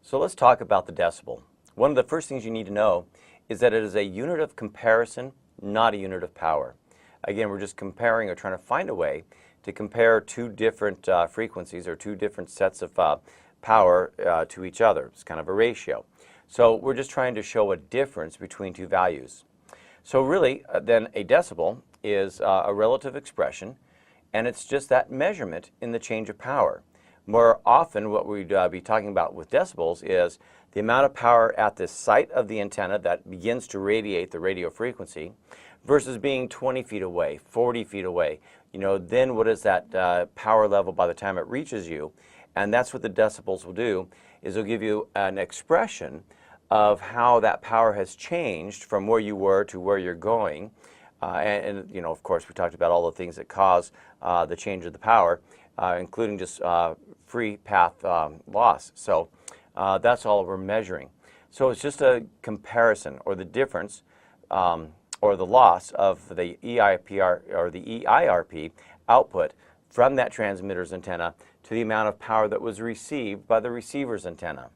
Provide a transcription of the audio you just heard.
So let's talk about the decibel. One of the first things you need to know is that it is a unit of comparison, not a unit of power. Again, we're just comparing or trying to find a way to compare two different frequencies or two different sets of power to each other. It's kind of a ratio. So we're just trying to show a difference between two values. So really, then a decibel is a relative expression, and it's just that measurement in the change of power. More often, what we'd be talking about with decibels is the amount of power at the site of the antenna that begins to radiate the radio frequency versus being 20 feet away, 40 feet away. You know, then what is that power level by the time it reaches you? And that's what the decibels will do, is it'll give you an expression of how that power has changed from where you were to where you're going. And you know, of course, we talked about all the things that cause the change of the power, including just free path loss. So that's all we're measuring. So it's just a comparison, or the difference, or the loss of the EIPR or the EIRP output from that transmitter's antenna to the amount of power that was received by the receiver's antenna.